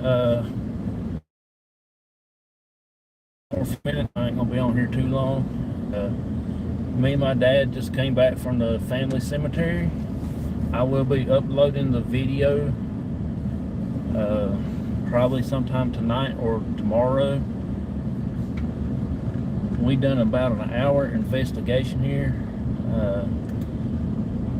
For a minute, I ain't gonna be on here too long. Me and my dad just came back from the family cemetery. I will be uploading the video probably sometime tonight or tomorrow. We done about an hour investigation here.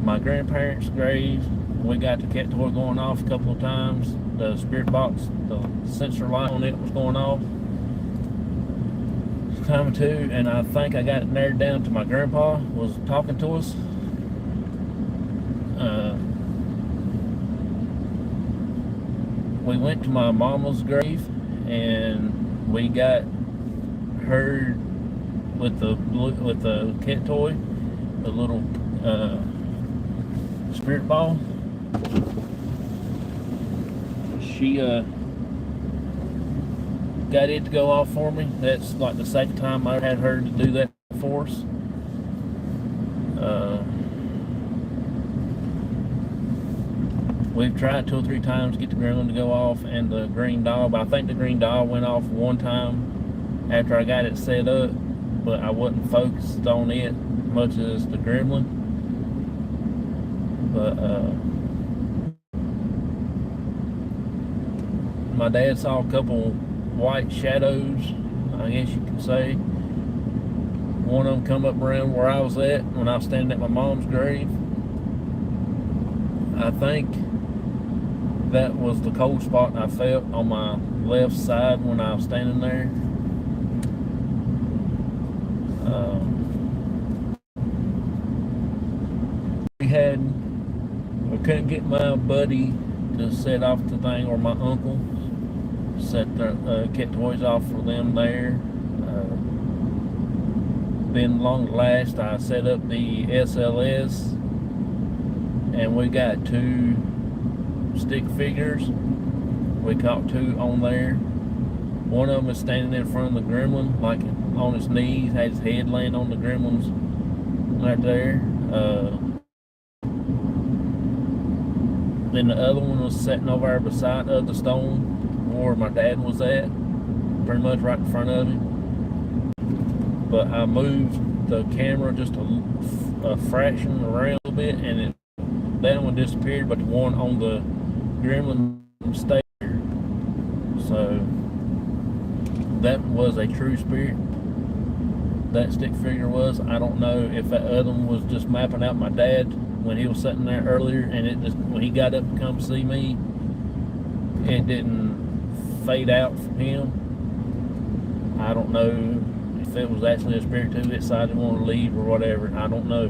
My grandparents' grave, we got the cat toy going off a couple of times. The spirit box, the sensor light on it was going off. Time or two, and I think I got it narrowed down to my grandpa was talking to us. We went to my mama's grave, and we got her with the cat toy, the little spirit ball. She got it to go off for me. That's like the second time I had her to do that for us. We've tried 2 or 3 times to get the gremlin to go off and the green doll, but I think the green doll went off one time after I got it set up, but I wasn't focused on it much as the gremlin. But my dad saw a couple white shadows, I guess you could say. One of them come up around where I was at when I was standing at my mom's grave. I think that was the cold spot I felt on my left side when I was standing there. We couldn't get my buddy to set off the thing, or my uncle set the cat toys off for them there. Then long at last I set up the SLS, and we got 2 stick figures. We caught 2 on there. One of them is standing in front of the gremlin, like on his knees, had his head laying on the gremlin's right there. Then the other one was sitting over there beside the stone where my dad was at, pretty much right in front of him. But I moved the camera just a fraction around a little bit, and that one disappeared, but the one on the gremlin stayed there. So that was a true spirit. That stick figure was. I don't know if that other one was just mapping out my dad when he was sitting there earlier, and it just, when he got up to come see me, it didn't fade out from him. I don't know if it was actually a spirit too, it decided to want to leave or whatever. I don't know.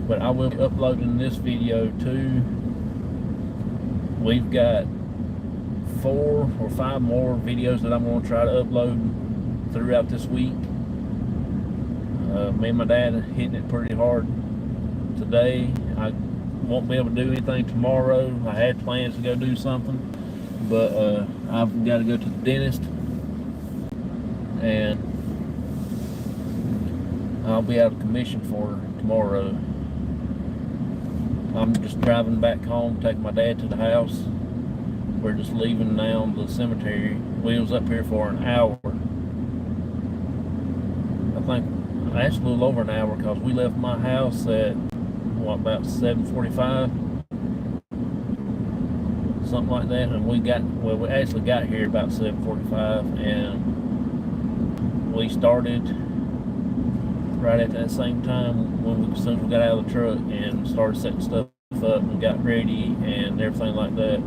But I will be uploading this video too. We've got 4 or 5 more videos that I'm going to try to upload throughout this week. Me and my dad are hitting it pretty hard today. I won't be able to do anything tomorrow. I had plans to go do something, but I've got to go to the dentist, and I'll be out of commission for tomorrow. I'm just driving back home, taking my dad to the house. We're just leaving now the cemetery. We was up here for an hour. I think actually a little over an hour, because we left my house at about 7:45, something like that, and we actually got here about 7:45, and we started right at that same time as soon as we got out of the truck and started setting stuff up and got ready and everything like that.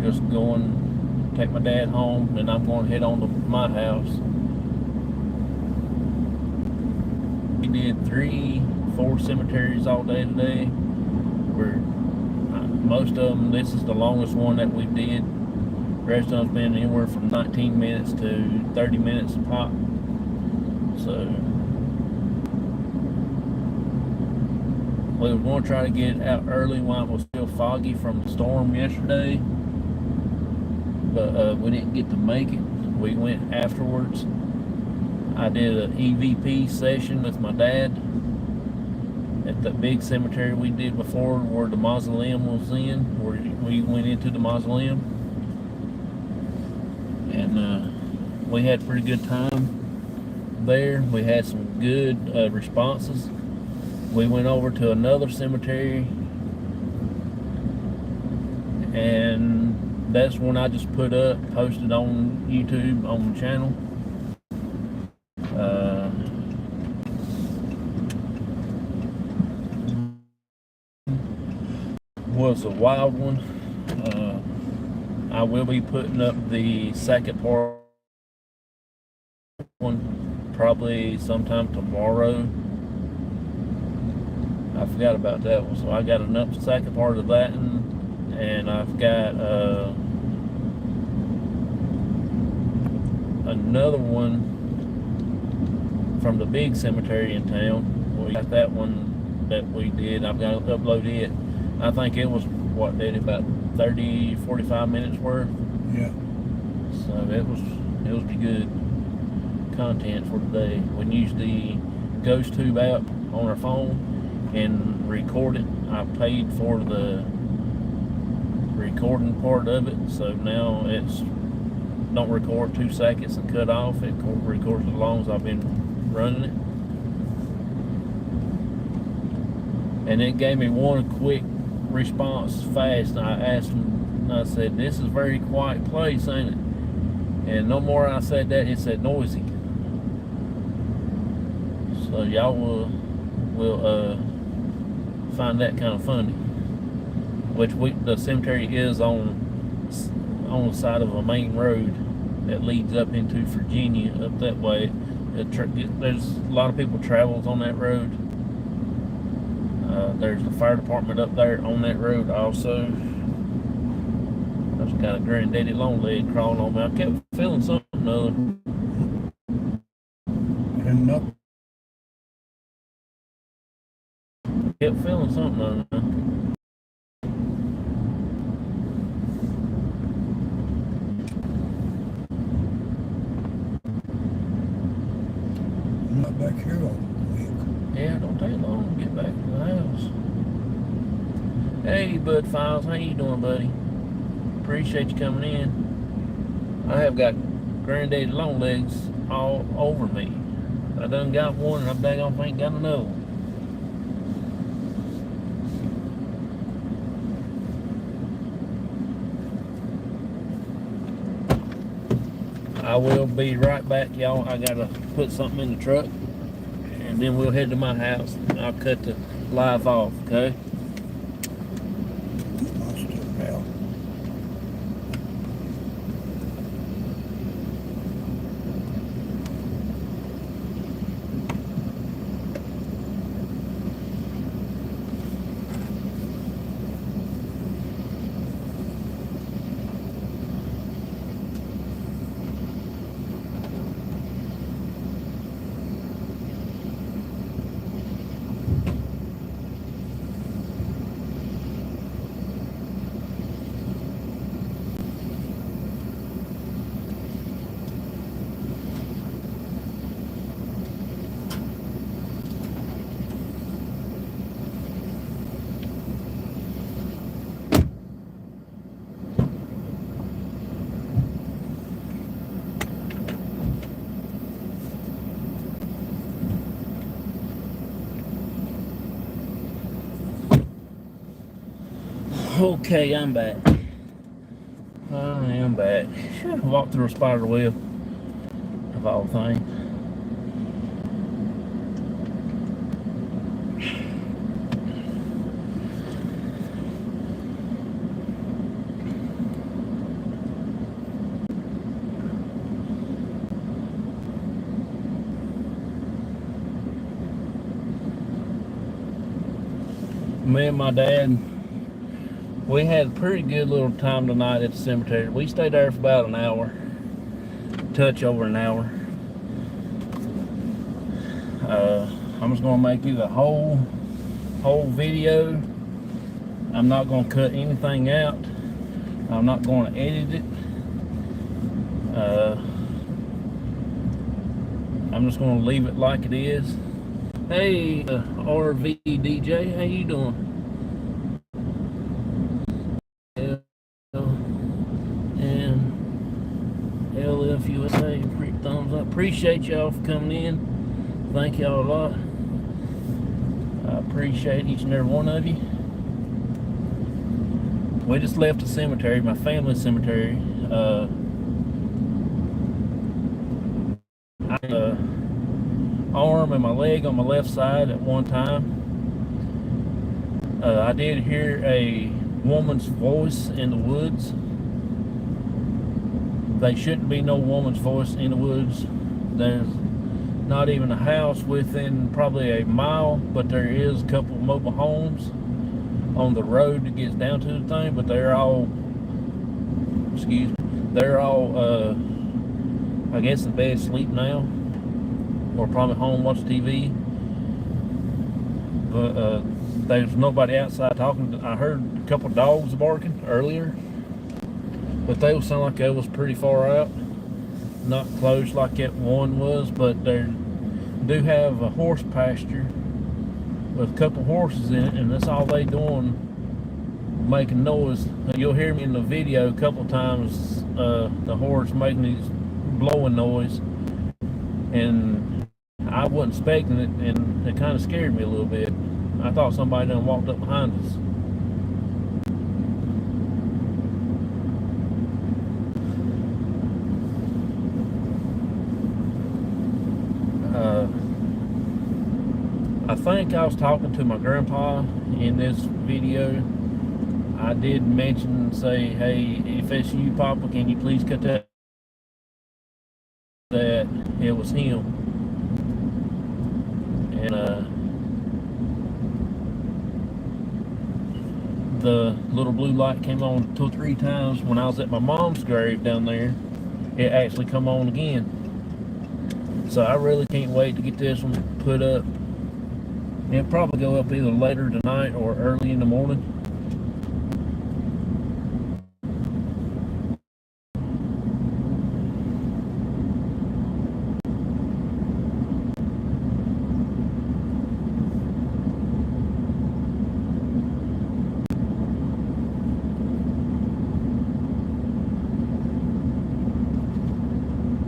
Just going, take my dad home, and I'm going to head on to my house. We did 3, 4 cemeteries all day today. Most of them, this is the longest one that we did. The rest of them's been anywhere from 19 minutes to 30 minutes a pop. So we were going to try to get out early while it was still foggy from the storm yesterday. But we didn't get to make it. We went afterwards. I did an EVP session with my dad at the big cemetery we did before, where the mausoleum was in, where we went into the mausoleum, and we had a pretty good time there. We had some good responses. We went over to another cemetery, and that's when I just posted on YouTube on the channel. Was a wild one. I will be putting up the second part one probably sometime tomorrow. I forgot about that one, so I got enough second part of that, and I've got another one from the big cemetery in town. We got that one that we did. I've got to upload it. I think it was, what, did about 30, 45 minutes worth. Yeah. So it was pretty good content for today. We can use the Ghost Tube app on our phone and record it. I paid for the recording part of it, so now it's don't record 2 seconds and cut off. It records as long as I've been running it. And it gave me one quick response fast. I asked him, I said, "This is a very quiet place, ain't it?" And no more I said that, it said noisy. So y'all will find that kind of funny. Which the cemetery is on the side of a main road that leads up into Virginia, up that way. There's a lot of people travels on that road. There's the fire department up there on that road also. I just got a granddaddy long leg crawling on me. I kept feeling something or other. And nothing. Kept feeling something or other. I'm not back here all week. Yeah, don't take long to get back to the house. Hey, Bud Files, how you doing, buddy? Appreciate you coming in. I have got granddaddy long legs all over me. I done got one, and I daggone ain't got another one. I will be right back, y'all. I gotta put something in the truck, and then we'll head to my house. I'll cut the live off, okay? Well, Okay, I'm back. I am back. Walked through a spider web, of all things. Me and my dad, we had a pretty good little time tonight at the cemetery. We stayed there for about an hour, touch over an hour. I'm just gonna make you the whole video. I'm not gonna cut anything out. I'm not gonna edit it. I'm just going to leave it like it is. Hey, RV DJ, how you doing? And LFUSA, thumbs up. Appreciate y'all for coming in. Thank y'all a lot. I appreciate each and every one of you. We just left the cemetery, my family cemetery. Arm and my leg on my left side at one time. I did hear a woman's voice in the woods. There shouldn't be no woman's voice in the woods. There's not even a house within probably a mile, but there is a couple of mobile homes on the road that gets down to the thing, but they're all, I guess in bed sleep now, or probably home watching TV. But there's nobody outside talking. I heard a couple of dogs barking earlier, but they would sound like they was pretty far out, not close like that one was, but they do have a horse pasture with a couple horses in it, and that's all they doing, making noise. You'll hear me in the video a couple times, the horse making these blowing noise, and I wasn't expecting it, and it kind of scared me a little bit. I thought somebody done walked up behind us. I think I was talking to my grandpa in this video. I did mention, say, hey, if it's you, Papa, can you please cut that it was him. And the little blue light came on 2 or 3 times when I was at my mom's grave down there. It actually come on again. So I really can't wait to get this one put up. It'll probably go up either later tonight or early in the morning.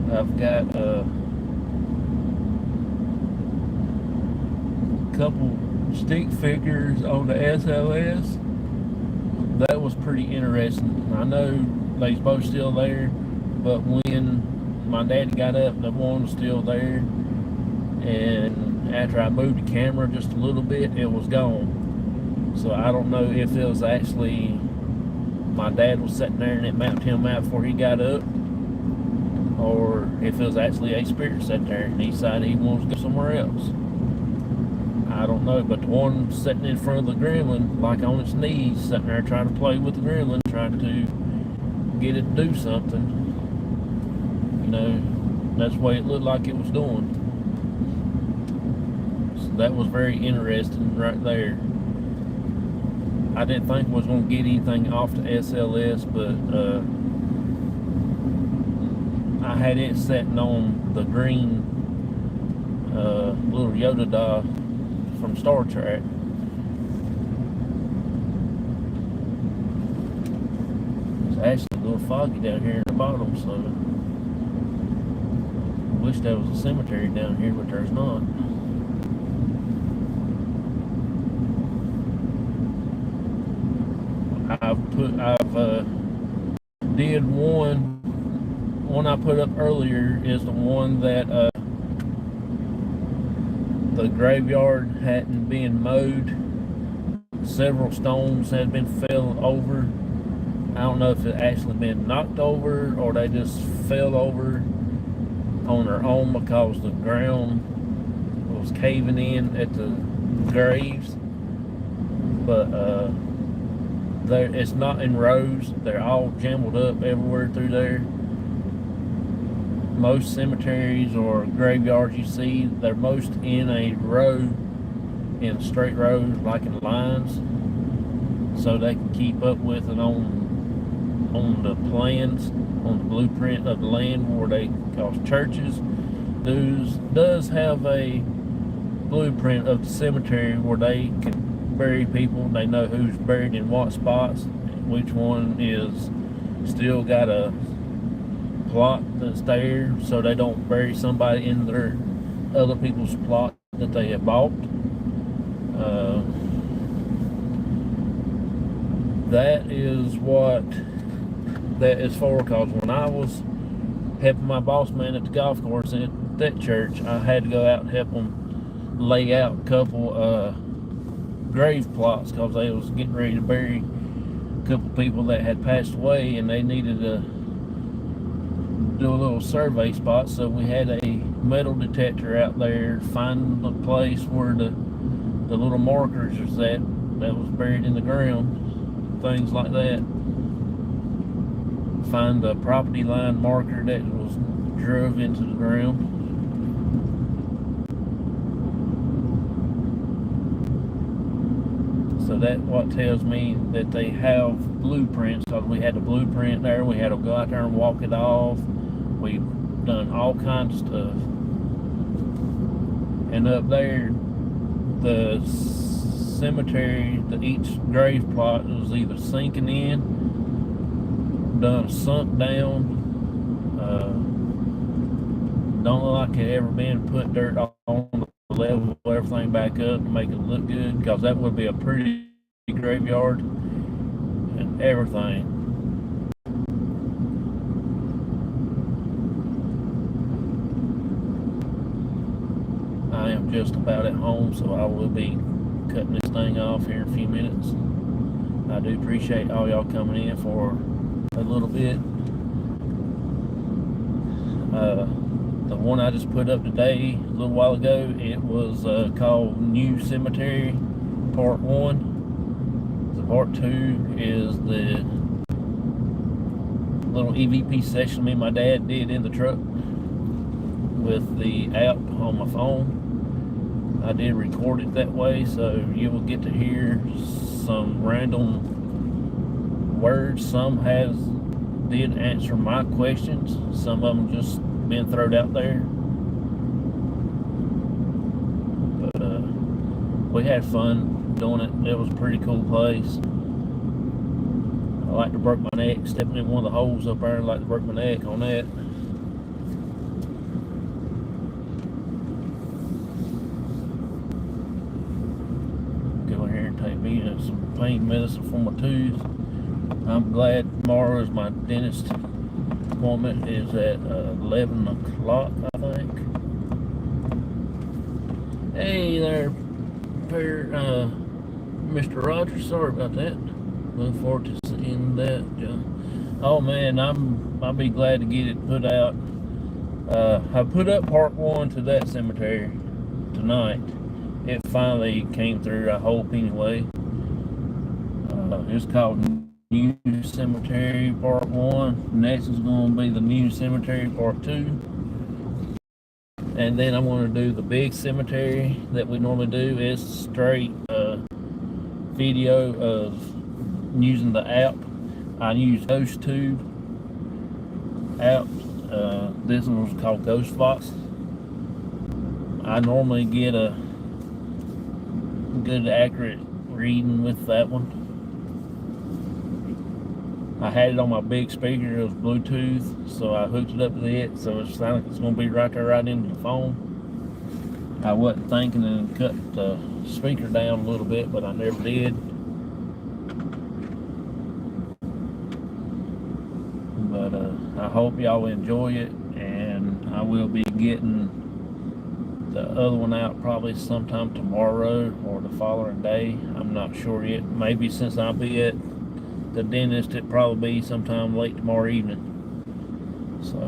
I've got a couple stick figures on the SLS. That was pretty interesting. I know they's both still there, but when my dad got up, the one was still there, and after I moved the camera just a little bit, it was gone. So I don't know if it was actually my dad was sitting there and it mapped him out before he got up, or if it was actually a spirit sitting there and he decided he wants to go somewhere else. I don't know, but the one sitting in front of the gremlin, like on its knees, sitting there trying to play with the gremlin, trying to get it to do something. You know, that's the way it looked like it was doing. So that was very interesting right there. I didn't think I was going to get anything off the SLS, but I had it sitting on the green little Yoda doll from Star Trek. It's actually a little foggy down here in the bottom, so I wish there was a cemetery down here, but there's not. I've did one I put up earlier is the one that the graveyard hadn't been mowed. Several stones had been fell over. I don't know if it actually been knocked over or they just fell over on their own because the ground was caving in at the graves. But it's not in rows. They're all jumbled up everywhere through there. Most cemeteries or graveyards you see, they're most in a row, in straight rows, like in lines, so they can keep up with it on the plans, on the blueprint of the land where they cause churches. does have a blueprint of the cemetery where they can bury people. They know who's buried in what spots, which one is still got a plot that's there, so they don't bury somebody in their other people's plot that they have bought. That is what that is for, because when I was helping my boss man at the golf course at that church, I had to go out and help them lay out a couple grave plots, because they was getting ready to bury a couple people that had passed away, and they needed to do a little survey spot. So we had a metal detector out there, find the place where the little markers is that was buried in the ground, things like that. Find the property line marker that was drove into the ground. So that what tells me that they have blueprints, because we had the blueprint there. We had to go out there and walk it off. We've done all kinds of stuff. And up there, the cemetery, each grave plot was either sinking in, done sunk down. Don't look like it ever been put dirt on to level everything back up and make it look good, because that would be a pretty graveyard and everything. I am just about at home, so I will be cutting this thing off here in a few minutes. I do appreciate all y'all coming in for a little bit. The one I just put up today, a little while ago, it was called New Cemetery Part 1. The Part 2 is the little EVP session me and my dad did in the truck with the app on my phone. I did record it that way, so you will get to hear some random words. Some did answer my questions. Some of them just been thrown out there. But we had fun doing it. It was a pretty cool place. I like to break my neck stepping in one of the holes up there. I like to break my neck on that. Go in here and take me some pain medicine for my tooth. I'm glad tomorrow is my dentist appointment is at 11 o'clock, I think. Hey there, Mr. Rogers. Sorry about that. Look forward to seeing that. Oh man, I'll be glad to get it put out. I put up part 1 to that cemetery tonight. It finally came through, I hope anyway. It's called New Cemetery Part 1. Next is going to be the New Cemetery Part 2. And then I'm going to do the big cemetery that we normally do. It's straight video of using the app. I use GhostTube app. This one was called GhostFox. I normally get a good accurate reading with that one. I had it on my big speaker. It was Bluetooth, so I hooked it up to it, so it sounded like it's going to be right there, right into the phone. I wasn't thinking and cut the speaker down a little bit, but I never did. But I hope y'all enjoy it, and I will be getting the other one out probably sometime tomorrow or the following day. I'm not sure yet. Maybe since I'll be at the dentist, it'll probably be sometime late tomorrow evening. So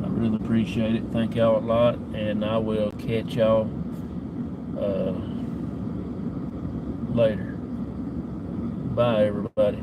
I really appreciate it. Thank y'all a lot, and I will catch y'all later. Bye everybody.